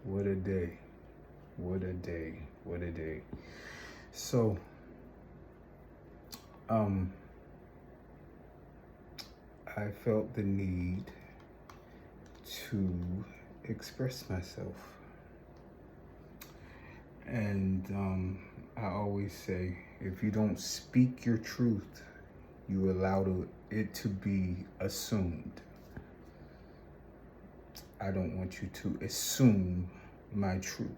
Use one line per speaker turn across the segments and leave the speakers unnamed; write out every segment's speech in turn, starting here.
What a day. What a day. What a day. So, um, I felt the need to express myself. And I always say, if you don't speak your truth, you allow it to be assumed. I don't want you to assume my truth.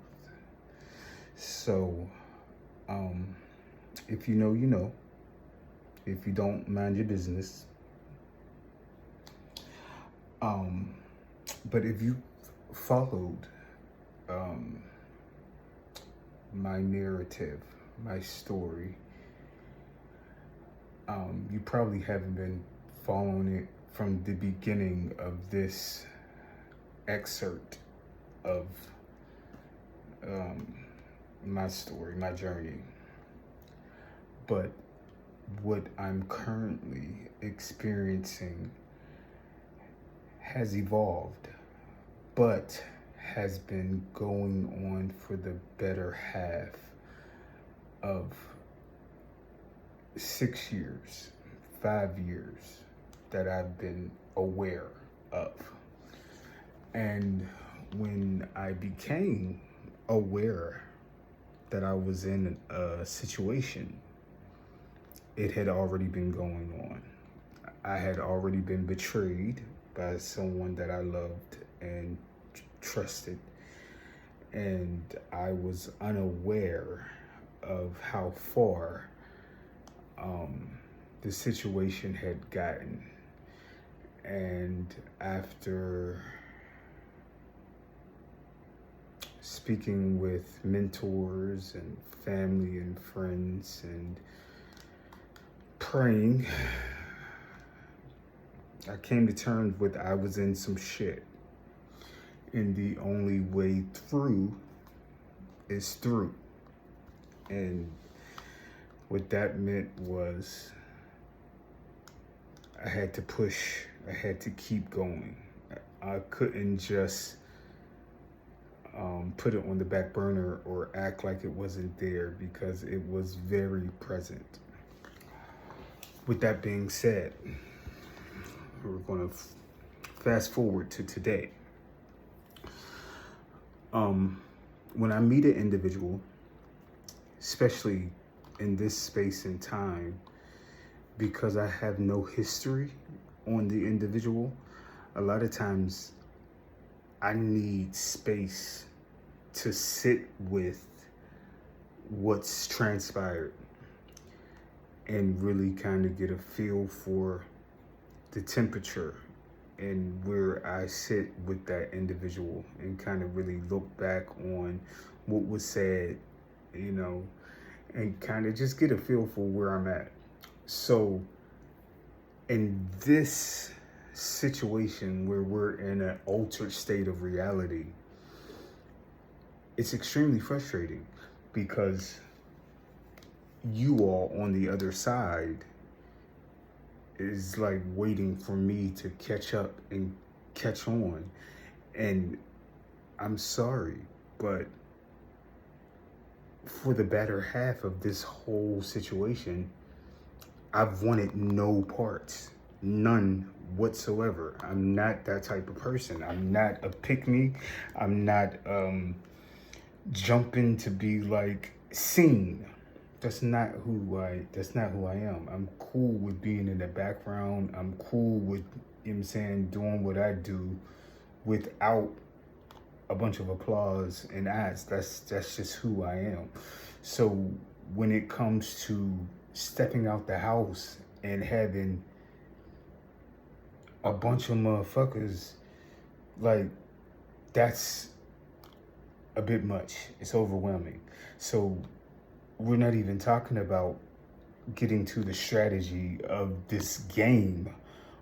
So, um, if you know, you know. If you don't, mind your business. Um, but if you followed um, my narrative, my story, you probably haven't been following it from the beginning of this excerpt of um, my story, my journey. But what I'm currently experiencing has evolved, but has been going on for the better half of 6 years, 5 years that I've been aware of. And when I became aware that I was in a situation, it had already been going on. I had already been betrayed by someone that I loved and trusted. And I was unaware of how far the situation had gotten. And after speaking with mentors and family and friends and praying, I came to terms with I was in some shit. And the only way through is through. And what that meant was I had to push, I had to keep going. I couldn't just put it on the back burner or act like it wasn't there, because it was very present. With that being said, we're going to fast forward to today. When I meet an individual, especially in this space and time, because I have no history on the individual, a lot of times I need space to sit with what's transpired and really kind of get a feel for the temperature and where I sit with that individual, and kind of really look back on what was said, and kind of just get a feel for where I'm at. So in this situation where we're in an altered state of reality, it's extremely frustrating, because you all on the other side is like waiting for me to catch up and catch on. And I'm sorry, but for the better half of this whole situation, I've wanted no parts, none whatsoever. I'm not that type of person. I'm not a pick-me. I'm not jumping to be like seen. That's not who I am. I'm cool with being in the background. I'm cool with, doing what I do without a bunch of applause and ads. That's just who I am. So when it comes to stepping out the house and having a bunch of motherfuckers, like, that's a bit much. It's overwhelming. So we're not even talking about getting to the strategy of this game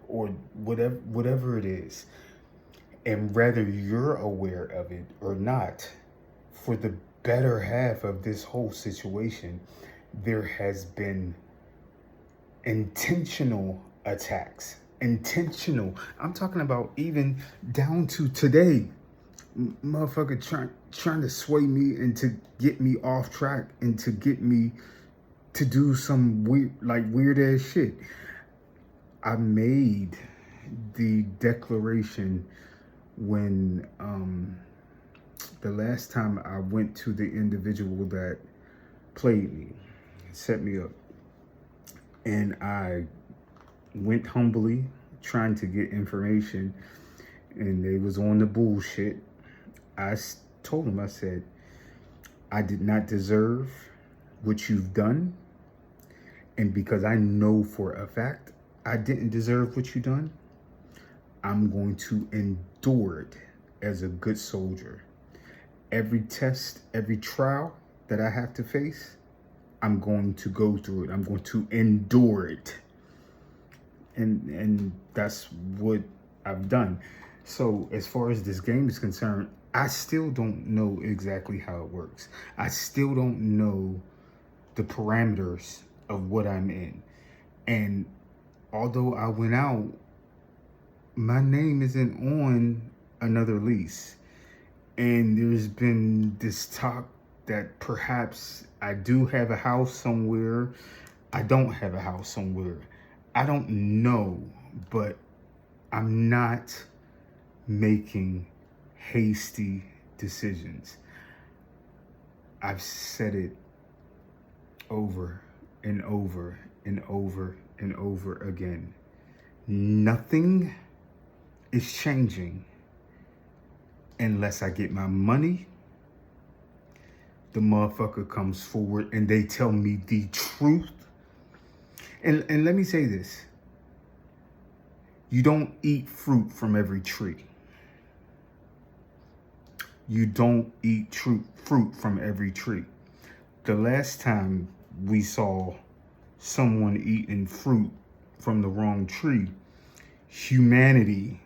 or whatever it is. And whether you're aware of it or not, for the better half of this whole situation, there has been intentional attacks. Intentional. I'm talking about even down to today. Motherfucker trying to sway me and to get me off track and to get me to do some weird ass shit. I made the declaration when the last time I went to the individual that played me, set me up, and I went humbly trying to get information, and they was on the bullshit. I told him, I said, I did not deserve what you've done, and because I know for a fact I didn't deserve what you done, I'm going to endure it as a good soldier. Every test, every trial that I have to face, I'm going to go through it. I'm going to endure it. And that's what I've done. So as far as this game is concerned, I still don't know exactly how it works. I still don't know the parameters of what I'm in. And although I went out, my name isn't on another lease. And there's been this talk that perhaps I do have a house somewhere. I don't have a house somewhere. I don't know, but I'm not making hasty decisions. I've said it over and over and over and over again. Nothing is changing unless I get my money. The motherfucker comes forward and they tell me the truth. And let me say this. You don't eat fruit from every tree. You don't eat fruit from every tree. The last time we saw someone eating fruit from the wrong tree, humanity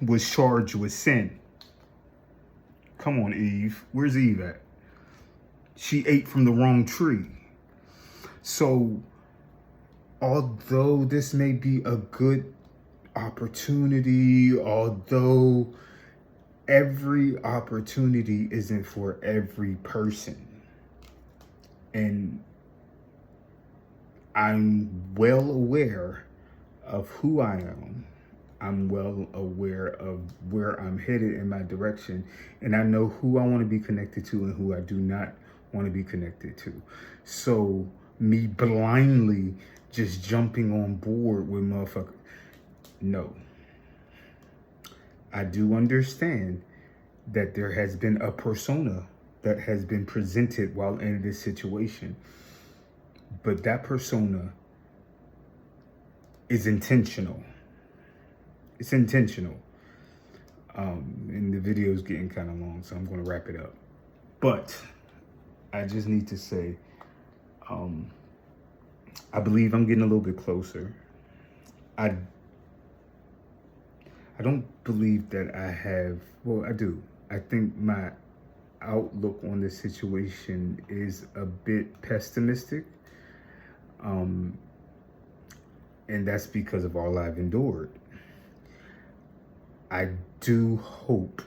was charged with sin. Come on, Eve. Where's Eve at? She ate from the wrong tree. So, although this may be a good opportunity, although every opportunity isn't for every person, and I'm well aware of who I am. I'm well aware of where I'm headed in my direction, and I know who I want to be connected to and who I do not want to be connected to. So me blindly just jumping on board with motherfucker, no. I do understand that there has been a persona that has been presented while in this situation, but that persona is intentional. It's intentional. And the video is getting kind of long, so I'm going to wrap it up. But I just need to say, I believe I'm getting a little bit closer. I don't believe that I have, well, I do. I think my outlook on this situation is a bit pessimistic. And that's because of all I've endured. I do hope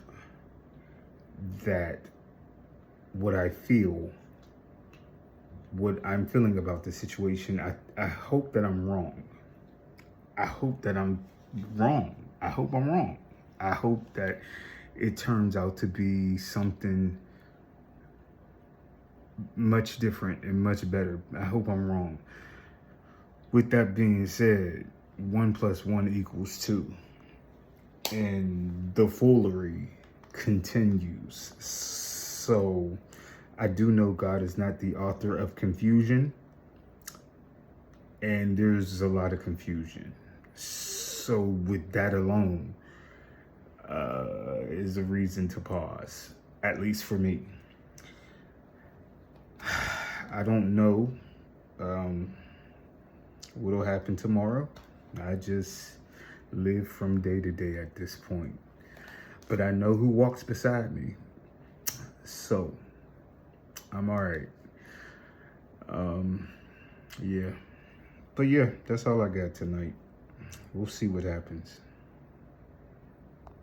that what I feel, what I'm feeling about the situation, I hope that I'm wrong. I hope that I'm wrong. I hope I'm wrong. I hope that it turns out to be something much different and much better. I hope I'm wrong. With that being said, 1 + 1 = 2. And the foolery continues. So I do know God is not the author of confusion, and there's a lot of confusion. So with that alone is a reason to pause, at least for me. I don't know what'll happen tomorrow. I just live from day to day at this point. But I know who walks beside me. So I'm all right. Yeah. But yeah, that's all I got tonight. We'll see what happens.